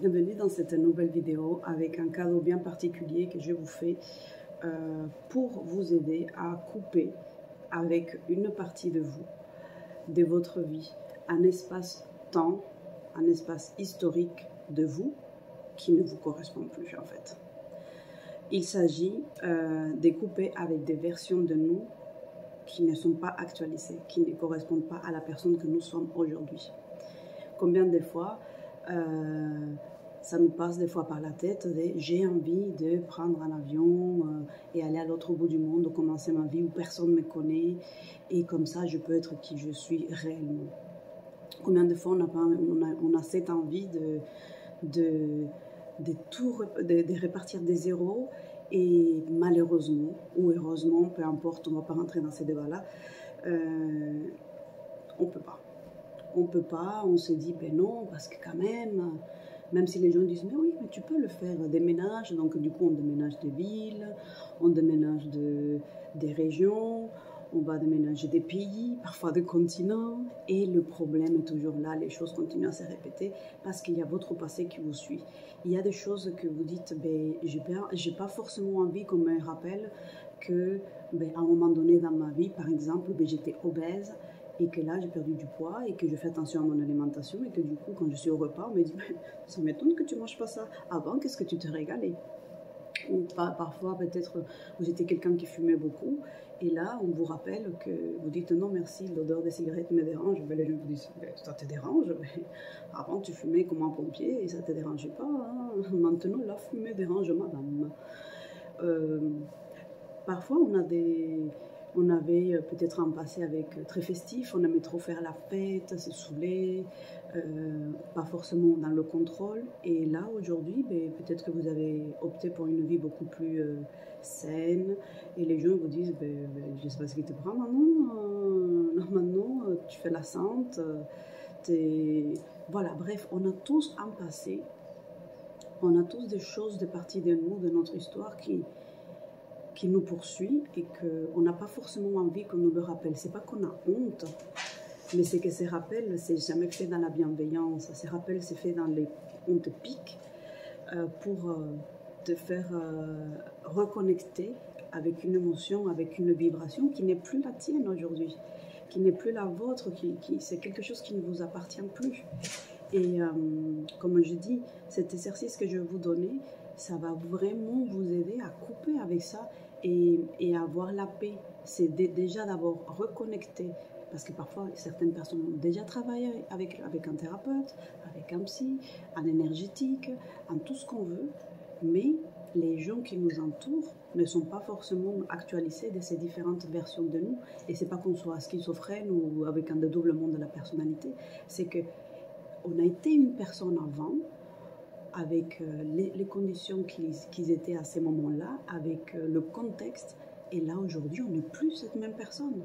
Bienvenue dans cette nouvelle vidéo avec un cadeau bien particulier que je vous fais pour vous aider à couper avec une partie de vous, de votre vie, un espace-temps, un espace historique de vous qui ne vous correspond plus en fait. Il s'agit de couper avec des versions de nous qui ne sont pas actualisées, qui ne correspondent pas à la personne que nous sommes aujourd'hui. Combien de fois ça nous passe des fois par la tête de j'ai envie de prendre un avion et aller à l'autre bout du monde, commencer ma vie où personne ne me connaît et comme ça je peux être qui je suis réellement. Combien de fois on a cette envie de répartir des zéros et malheureusement ou heureusement, peu importe, on ne va pas rentrer dans ces débats-là, on ne peut pas. On ne peut pas, on se dit, ben non, parce que quand même si les gens disent, mais oui, mais tu peux le faire, déménage, donc du coup on déménage des villes, on déménage des régions, on va déménager des pays, parfois des continents, et le problème est toujours là, les choses continuent à se répéter, parce qu'il y a votre passé qui vous suit. Il y a des choses que vous dites, ben, j'ai pas forcément envie qu'on me rappelle que, ben, à un moment donné dans ma vie, par exemple, ben, j'étais obèse, et que là j'ai perdu du poids et que je fais attention à mon alimentation et que du coup quand je suis au repas on me dit ça m'étonne que tu manges pas ça, avant qu'est-ce que tu te régalais, ou parfois peut-être vous étiez quelqu'un qui fumait beaucoup et là on vous rappelle que vous dites non merci, l'odeur des cigarettes me dérange, ben, les gens vous disent ça te dérange, mais avant tu fumais comme un pompier et ça te dérangeait pas, hein. Maintenant la fumée dérange madame. Parfois on avait peut-être un passé avec très festif, on aimait trop faire la fête, se saouler, pas forcément dans le contrôle. Et là, aujourd'hui, ben, peut-être que vous avez opté pour une vie beaucoup plus saine. Et les gens vous disent, ben, je ne sais pas ce qui te prend maintenant, tu fais la sainte. Voilà, bref, on a tous un passé, on a tous des choses, des parties de nous, de notre histoire qui nous poursuit et qu'on n'a pas forcément envie qu'on nous le rappelle. C'est pas qu'on a honte, mais c'est que ces rappels, c'est jamais fait dans la bienveillance. Ces rappels, c'est fait dans les... On te pique pour te faire reconnecter avec une émotion, avec une vibration qui n'est plus la tienne aujourd'hui, qui n'est plus la vôtre, c'est quelque chose qui ne vous appartient plus. Et comme je dis, cet exercice que je vais vous donner, ça va vraiment vous aider à couper avec ça et avoir la paix. C'est déjà d'abord reconnecter, parce que parfois certaines personnes ont déjà travaillé avec un thérapeute, avec un psy, un énergétique, en tout ce qu'on veut, mais les gens qui nous entourent ne sont pas forcément actualisés de ces différentes versions de nous. Et c'est pas qu'on soit schizophrène ou avec un dédoublement de la personnalité, c'est que on a été une personne avant, avec les conditions qu'ils étaient à ces moments-là, avec le contexte, et là aujourd'hui on n'est plus cette même personne.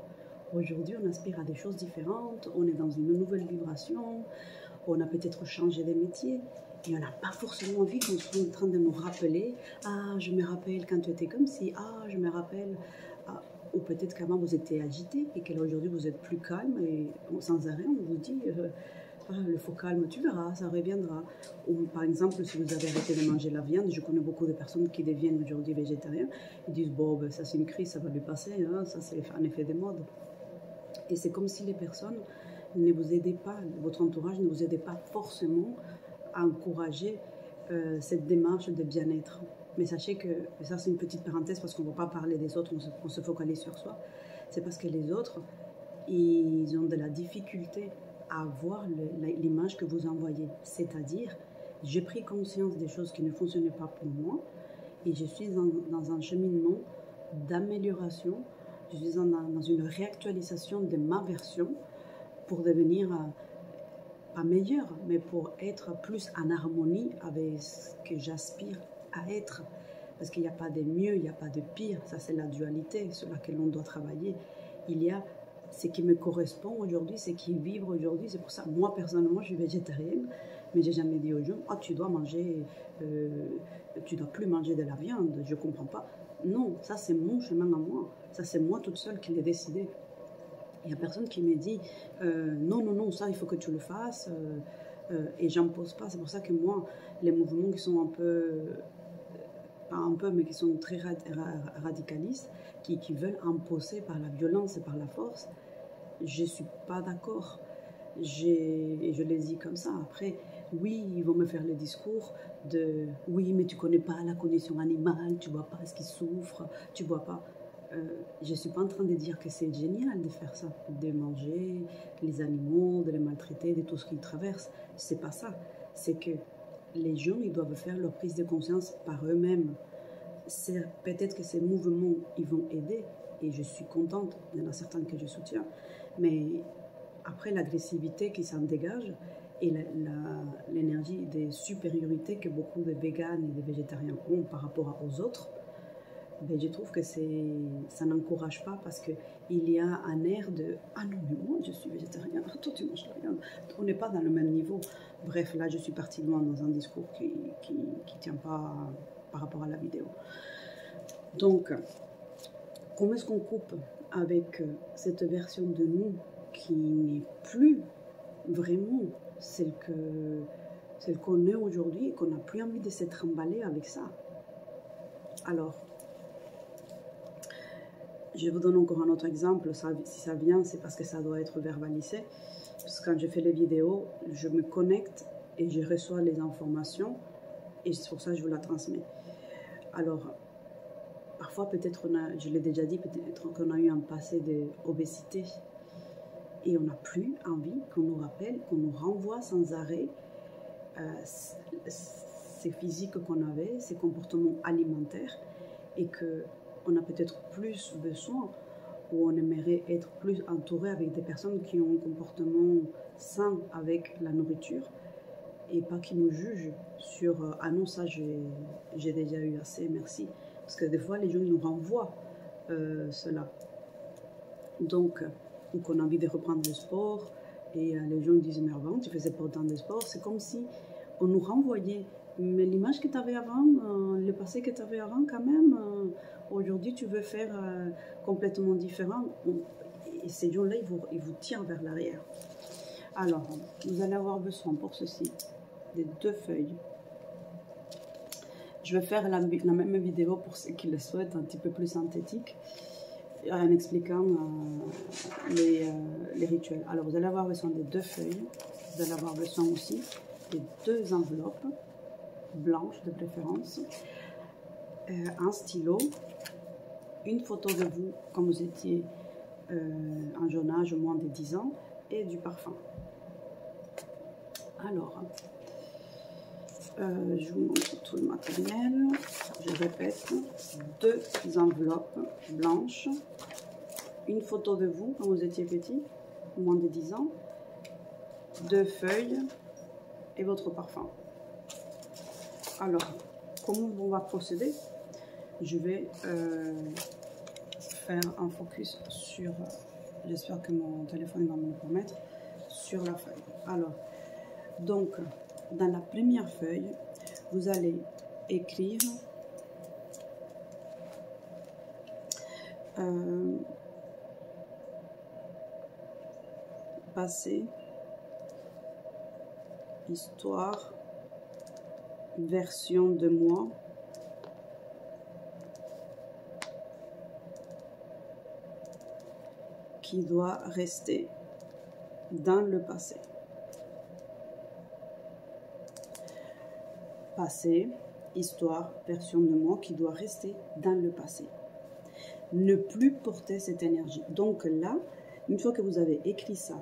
Aujourd'hui on aspire à des choses différentes, on est dans une nouvelle vibration, on a peut-être changé de métier, et on n'a pas forcément envie qu'on soit en train de nous rappeler « Ah, je me rappelle quand tu étais comme ci, ah, je me rappelle... Ah, » ou peut-être qu'avant vous étiez agité, et qu'aujourd'hui vous êtes plus calme, et sans arrêt on vous dit... le faut calme, tu verras, ça reviendra. Ou par exemple, si vous avez arrêté de manger la viande, je connais beaucoup de personnes qui deviennent aujourd'hui végétariens, ils disent bon, ben, ça c'est une crise, ça va lui passer, hein, ça c'est un effet de mode. Et c'est comme si les personnes ne vous aidaient pas, votre entourage ne vous aidait pas forcément à encourager cette démarche de bien-être. Mais sachez que, et ça c'est une petite parenthèse parce qu'on ne va pas parler des autres, on se focalise sur soi, c'est parce que les autres, ils ont de la difficulté à voir l'image que vous envoyez. C'est-à-dire, j'ai pris conscience des choses qui ne fonctionnaient pas pour moi et je suis dans un cheminement d'amélioration, je suis dans une réactualisation de ma version pour devenir, pas meilleure, mais pour être plus en harmonie avec ce que j'aspire à être. Parce qu'il n'y a pas de mieux, il n'y a pas de pire, ça c'est la dualité sur laquelle on doit travailler. Il y a ce qui me correspond aujourd'hui, ce qui vibre aujourd'hui. C'est pour ça, moi personnellement, je suis végétarienne, mais j'ai jamais dit aux gens, oh, tu dois manger, tu dois plus manger de la viande. Je comprends pas. Non, ça c'est mon chemin à moi. Ça c'est moi toute seule qui l'ai décidé. Il y a personne qui me dit, non, ça il faut que tu le fasses. et j'impose pas. C'est pour ça que moi, les mouvements qui sont un peu, pas un peu, mais qui sont très radicalistes, qui veulent imposer par la violence et par la force, je suis pas d'accord. Et je les dis comme ça. Après, oui, ils vont me faire le discours de oui, mais tu connais pas la condition animale, tu vois pas ce qu'ils souffrent, tu vois pas. Je suis pas en train de dire que c'est génial de faire ça, de manger les animaux, de les maltraiter, de tout ce qu'ils traversent. C'est pas ça. C'est que les gens, ils doivent faire leur prise de conscience par eux-mêmes. Peut-être que ces mouvements, ils vont aider, et je suis contente. Il y en a certains que je soutiens, mais après l'agressivité qui s'en dégage et l'énergie de supériorité que beaucoup de véganes et de végétariens ont par rapport aux autres, ben je trouve que ça n'encourage pas, parce qu'il y a un air de « Ah non, mais moi je suis végétarien, toi tu manges rien ». On n'est pas dans le même niveau. Bref, là je suis partie loin dans un discours qui tient pas par rapport à la vidéo. Donc, comment est-ce qu'on coupe avec cette version de nous qui n'est plus vraiment celle qu'on est aujourd'hui, et qu'on n'a plus envie de s'être emballé avec ça? Alors, je vous donne encore un autre exemple. Si ça vient, c'est parce que ça doit être verbalisé. Parce que quand je fais les vidéos, je me connecte et je reçois les informations, et c'est pour ça que je vous la transmets. Alors, parfois, peut-être, je l'ai déjà dit, peut-être qu'on a eu un passé d'obésité, et on n'a plus envie qu'on nous rappelle, qu'on nous renvoie sans arrêt ces physiques qu'on avait, ces comportements alimentaires, et qu'on a peut-être plus besoin, ou on aimerait être plus entouré avec des personnes qui ont un comportement sain avec la nourriture, et pas qui nous jugent sur « Ah non, ça j'ai déjà eu assez, merci ». Parce que des fois, les gens nous renvoient cela. Donc, ou qu'on a envie de reprendre le sport, et les gens disent « Mais avant, tu faisais pas autant de sport ». C'est comme si on nous renvoyait « Mais l'image que tu avais avant, le passé que tu avais avant, quand même, aujourd'hui, tu veux faire complètement différent ». Et ces gens-là, ils vous tirent vers l'arrière. Alors, vous allez avoir besoin pour ceci des 2 feuilles. Je vais faire la même vidéo pour ceux qui le souhaitent, un petit peu plus synthétique, en expliquant les rituels. Alors, vous allez avoir besoin des 2 feuilles. Vous allez avoir besoin aussi des 2 enveloppes blanches de préférence, un stylo, une photo de vous quand vous étiez en jeune âge, moins de 10 ans, et du parfum. Alors, je vous montre tout le matériel. Je répète, 2 enveloppes blanches, une photo de vous quand vous étiez petit, moins de 10 ans, 2 feuilles et votre parfum. Alors, comment on va procéder? Je vais faire un focus sur, j'espère que mon téléphone va me le permettre, sur la feuille. Alors, donc, dans la première feuille, vous allez écrire passé, histoire, version de moi, qui doit rester dans le passé. Passé, histoire, version de moi qui doit rester dans le passé. Ne plus porter cette énergie. Donc là, une fois que vous avez écrit ça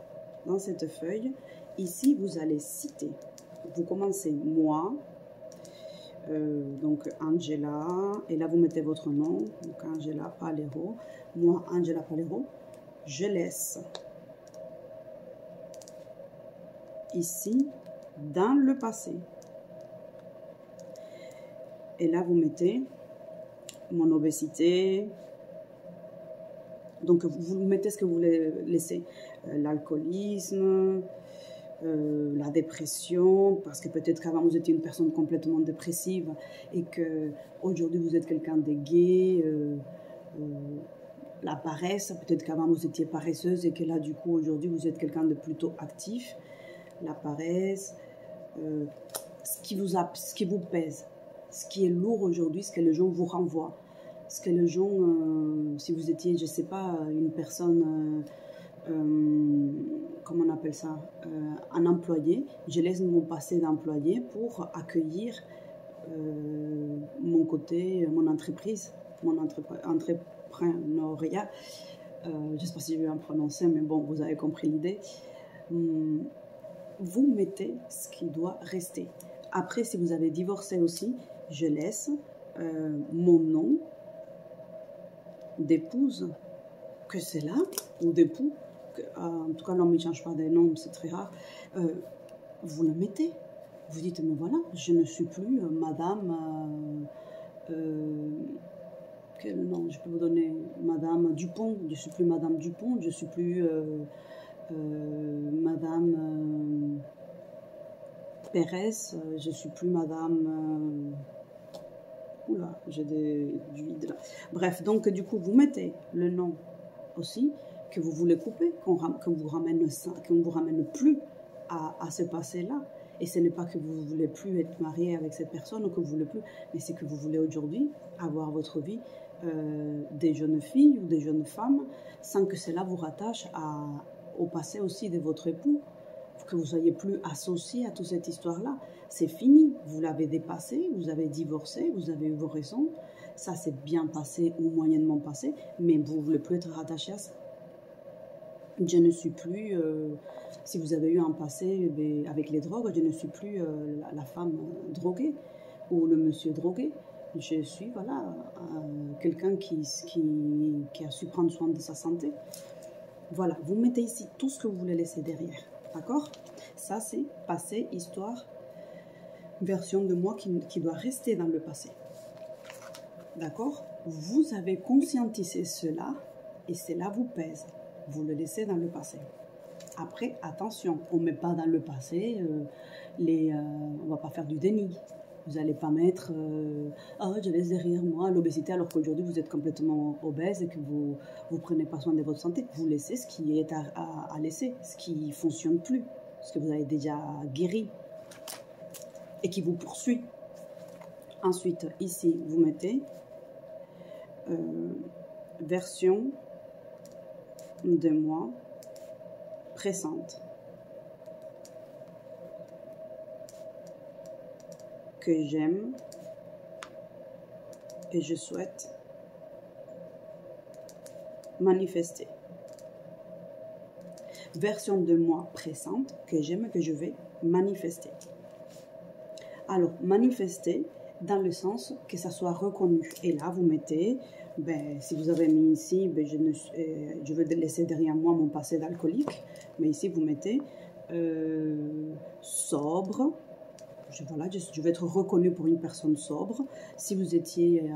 dans cette feuille, ici vous allez citer. Vous commencez moi, donc Angela, et là vous mettez votre nom, donc Angela Palero. Moi, Angela Palero, je laisse ici dans le passé. Et là, vous mettez mon obésité. Donc, vous mettez ce que vous voulez laisser. L'alcoolisme, la dépression, parce que peut-être qu'avant, vous étiez une personne complètement dépressive et qu'aujourd'hui, vous êtes quelqu'un de gai. La paresse, peut-être qu'avant, vous étiez paresseuse et que là, du coup, aujourd'hui, vous êtes quelqu'un de plutôt actif. La paresse, ce qui vous pèse, ce qui est lourd aujourd'hui, ce que les gens vous renvoient, ce que les gens, si vous étiez, je ne sais pas, une personne, comment on appelle ça, un employé, je laisse mon passé d'employé pour accueillir mon côté, mon entreprise, mon entrepreneuriat. Je ne sais pas si je vais en prononcer, mais bon, vous avez compris l'idée. Vous mettez ce qui doit rester. Après, si vous avez divorcé aussi, je laisse mon nom d'épouse, que c'est là, ou d'époux, en tout cas l'homme ne change pas de nom, c'est très rare, vous le mettez. Vous dites, mais voilà, je ne suis plus madame... quel nom je peux vous donner? Madame Dupont, je ne suis plus Madame Dupont, je ne suis plus Madame Pérez, je ne suis plus Madame... oula, j'ai du vide là. Bref, donc du coup, vous mettez le nom aussi que vous voulez couper, qu'on vous ramène plus à ce passé-là. Et ce n'est pas que vous ne voulez plus être marié avec cette personne ou que vous ne voulez plus, mais c'est que vous voulez aujourd'hui avoir votre vie des jeunes filles ou des jeunes femmes sans que cela vous rattache au passé aussi de votre époux, que vous ne soyez plus associé à toute cette histoire-là. C'est fini, vous l'avez dépassé, vous avez divorcé, vous avez eu vos raisons, ça s'est bien passé ou moyennement passé, mais vous ne voulez plus être rattaché à ça. Je ne suis plus, si vous avez eu un passé avec les drogues, je ne suis plus la femme droguée ou le monsieur drogué. Je suis, voilà, quelqu'un qui a su prendre soin de sa santé. Voilà, vous mettez ici tout ce que vous voulez laisser derrière, d'accord? Ça, c'est passé, histoire, version de moi qui doit rester dans le passé. D'accord? Vous avez conscientisé cela et cela vous pèse. Vous le laissez dans le passé. Après, attention, on ne met pas dans le passé, on ne va pas faire du déni. Vous n'allez pas mettre je laisse derrière moi l'obésité alors qu'aujourd'hui vous êtes complètement obèse et que vous ne prenez pas soin de votre santé. Vous laissez ce qui est à laisser, ce qui ne fonctionne plus, ce que vous avez déjà guéri et qui vous poursuit. Ensuite, ici, vous mettez version de moi pressante que j'aime et je souhaite manifester. Version de moi pressante que j'aime et que je vais manifester. Alors, manifester dans le sens que ça soit reconnu. Et là, vous mettez, si vous avez mis ici, je veux laisser derrière moi mon passé d'alcoolique. Mais ici, vous mettez sobre. Je vais être reconnue pour une personne sobre. Si vous étiez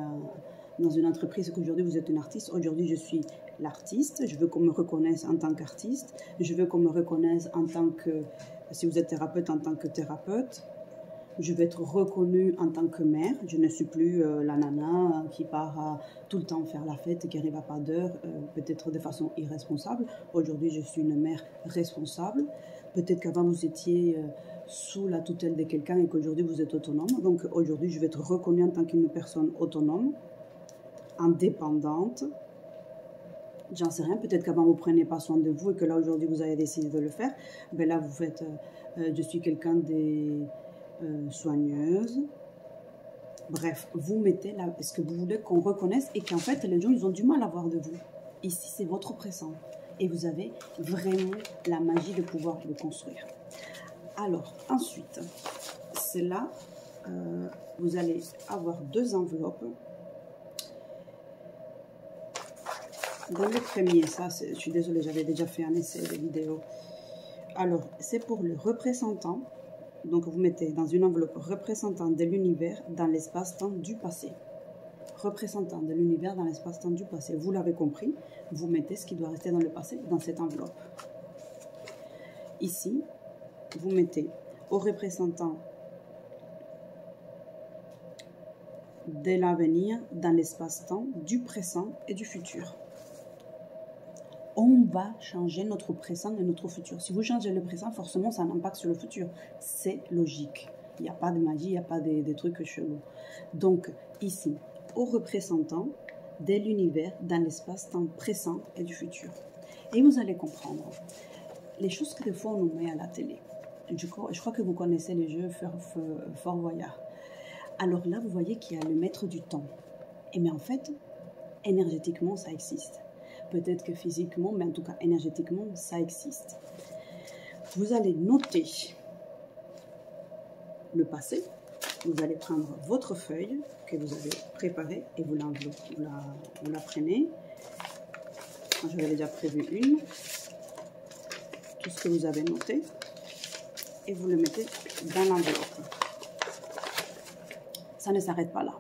dans une entreprise et qu'aujourd'hui vous êtes une artiste, aujourd'hui je suis l'artiste. Je veux qu'on me reconnaisse en tant qu'artiste. Je veux qu'on me reconnaisse en tant que, si vous êtes thérapeute, en tant que thérapeute. Je vais être reconnue en tant que mère. Je ne suis plus la nana qui part tout le temps faire la fête et qui n'arrive à pas d'heure, peut-être de façon irresponsable. Aujourd'hui, je suis une mère responsable. Peut-être qu'avant, vous étiez sous la tutelle de quelqu'un et qu'aujourd'hui, vous êtes autonome. Donc, aujourd'hui, je vais être reconnue en tant qu'une personne autonome, indépendante. J'en sais rien. Peut-être qu'avant, vous ne preniez pas soin de vous et que là, aujourd'hui, vous avez décidé de le faire. Là, vous faites... je suis quelqu'un des... soigneuse. Bref, vous mettez là ce que vous voulez qu'on reconnaisse et qu'en fait les gens ils ont du mal à voir de vous. Ici c'est votre présent et vous avez vraiment la magie de pouvoir le construire. Alors ensuite, c'est là vous allez avoir deux enveloppes. Dans le premier, ça je suis désolée, j'avais déjà fait un essai de vidéo. Alors c'est pour le représentant. Donc, vous mettez dans une enveloppe représentant de l'univers dans l'espace-temps du passé. Représentant de l'univers dans l'espace-temps du passé. Vous l'avez compris, vous mettez ce qui doit rester dans le passé dans cette enveloppe. Ici, vous mettez au représentant de l'avenir dans l'espace-temps du présent et du futur. On va changer notre présent et notre futur. Si vous changez le présent, forcément, ça a un impact sur le futur. C'est logique. Il n'y a pas de magie, il n'y a pas des trucs chelous. Donc, ici, au représentant de l'univers dans l'espace-temps présent et du futur. Et vous allez comprendre les choses que des fois on nous met à la télé. Je crois que vous connaissez les jeux Fort Boyard. Alors là, vous voyez qu'il y a le maître du temps. Et mais en fait, énergétiquement, ça existe. Peut-être que physiquement, mais en tout cas énergétiquement, ça existe. Vous allez noter le passé. Vous allez prendre votre feuille que vous avez préparée et vous la prenez. J'en avais déjà prévu une. Tout ce que vous avez noté. Et vous le mettez dans l'enveloppe. Ça ne s'arrête pas là.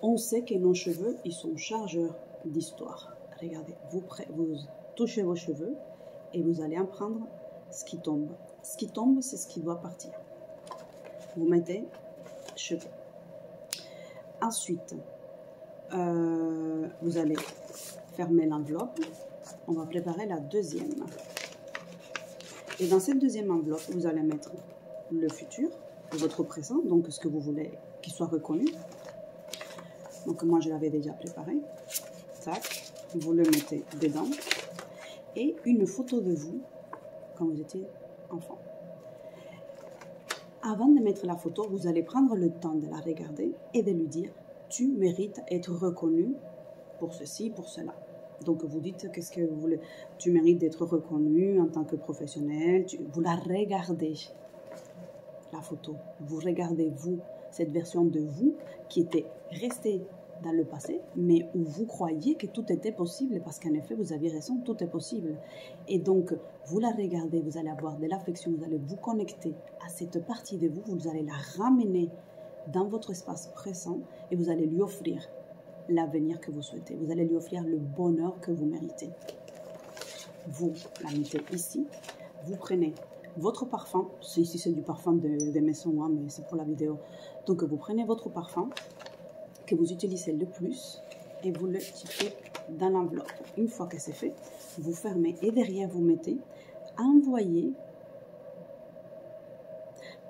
On sait que nos cheveux, ils sont chargeurs d'histoire. Regardez, vous touchez vos cheveux et vous allez en prendre ce qui tombe. Ce qui tombe, c'est ce qui doit partir. Vous mettez cheveux. Ensuite, vous allez fermer l'enveloppe. On va préparer la deuxième. Et dans cette deuxième enveloppe, vous allez mettre le futur, votre présent, donc ce que vous voulez qu'il soit reconnu. Donc moi, je l'avais déjà préparé. Tac, vous le mettez dedans. Et une photo de vous quand vous étiez enfant. Avant de mettre la photo, vous allez prendre le temps de la regarder et de lui dire « Tu mérites d'être reconnu pour ceci, pour cela ». Donc, vous dites qu'est-ce que vous voulez. Tu mérites d'être reconnu en tant que professionnel. Vous la regardez, la photo. Vous regardez, vous, cette version de vous qui était restée dans le passé, mais où vous croyiez que tout était possible, parce qu'en effet, vous aviez raison, tout est possible. Et donc, vous la regardez, vous allez avoir de l'affection, vous allez vous connecter à cette partie de vous, vous allez la ramener dans votre espace présent et vous allez lui offrir l'avenir que vous souhaitez. Vous allez lui offrir le bonheur que vous méritez. Vous la mettez ici. Vous prenez votre parfum. Ici, c'est du parfum de maison, hein, mais c'est pour la vidéo. Donc, vous prenez votre parfum que vous utilisez le plus et vous le mettez dans l'enveloppe. Une fois que c'est fait, vous fermez et derrière, vous mettez « Envoyé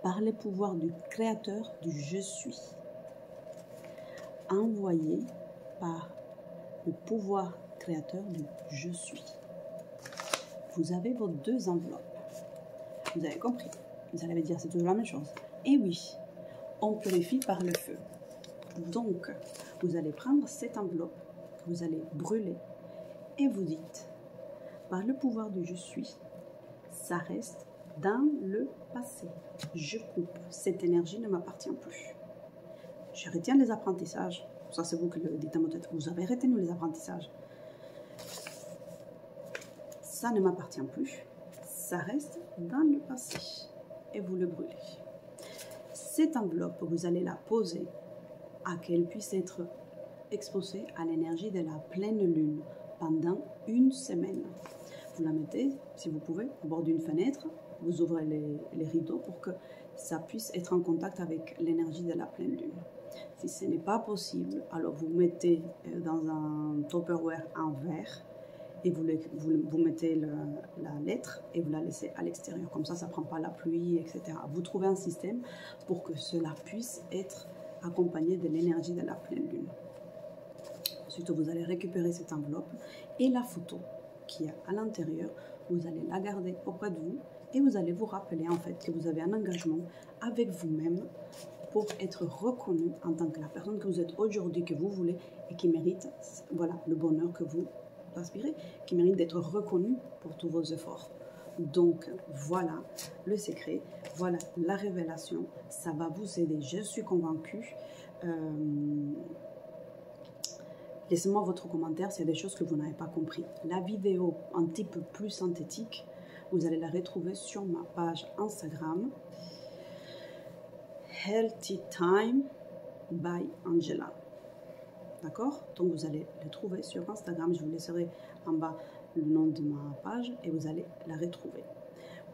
par le pouvoir du créateur du Je suis ». Envoyé par le pouvoir créateur du Je suis. Vous avez vos deux enveloppes. Vous avez compris. Vous allez me dire, c'est toujours la même chose. Et oui, on purifie par le feu. Donc, vous allez prendre cette enveloppe, que vous allez brûler, et vous dites, par le pouvoir du Je suis, ça reste dans le passé. Je coupe. Cette énergie ne m'appartient plus. Je retiens les apprentissages. Ça, c'est vous qui le dites à votre tête. Vous avez retenu les apprentissages. Ça ne m'appartient plus. Ça reste dans le passé. Et vous le brûlez. Cette enveloppe, vous allez la poser à qu'elle puisse être exposée à l'énergie de la pleine lune pendant une semaine. Vous la mettez, si vous pouvez, au bord d'une fenêtre. Vous ouvrez les rideaux pour que ça puisse être en contact avec l'énergie de la pleine lune. Si ce n'est pas possible, alors vous mettez dans un Tupperware en verre et vous mettez la lettre et vous la laissez à l'extérieur. Comme ça ne prend pas la pluie, etc. Vous trouvez un système pour que cela puisse être accompagné de l'énergie de la pleine lune. Ensuite, vous allez récupérer cette enveloppe et la photo qui est à l'intérieur, vous allez la garder auprès de vous et vous allez vous rappeler en fait que vous avez un engagement avec vous-même pour être reconnu en tant que la personne que vous êtes aujourd'hui, que vous voulez et qui mérite, voilà, le bonheur que vous aspirez, qui mérite d'être reconnu pour tous vos efforts. Donc, voilà le secret, voilà la révélation, ça va vous aider, je suis convaincue. Laissez-moi votre commentaire s'il y a des choses que vous n'avez pas compris. La vidéo un petit peu plus synthétique, vous allez la retrouver sur ma page Instagram, Healthy Time by Angela. D'accord? Donc vous allez le trouver sur Instagram. Je vous laisserai en bas le nom de ma page et vous allez la retrouver.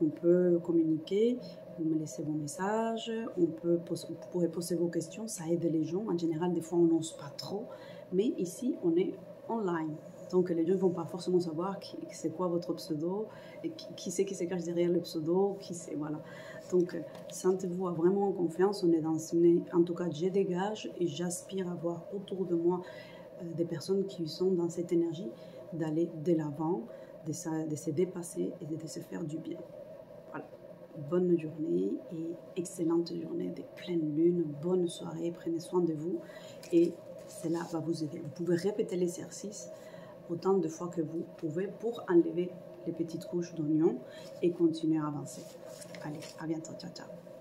On peut communiquer, vous me laissez vos messages, vous pourrez poser vos questions, ça aide les gens. En général, des fois, on n'ose pas trop, mais ici, on est online. Donc les gens ne vont pas forcément savoir c'est quoi votre pseudo, et qui c'est qui se cache derrière le pseudo, qui c'est, voilà. Donc sentez-vous vraiment en confiance, on est dans en tout cas je dégage et j'aspire à voir autour de moi des personnes qui sont dans cette énergie d'aller de l'avant, de se dépasser et de se faire du bien. Voilà. Bonne journée et excellente journée de pleine lune, bonne soirée, prenez soin de vous et cela va vous aider. Vous pouvez répéter l'exercice autant de fois que vous pouvez pour enlever les petites couches d'oignons et continuer à avancer. Allez, à bientôt, ciao ciao.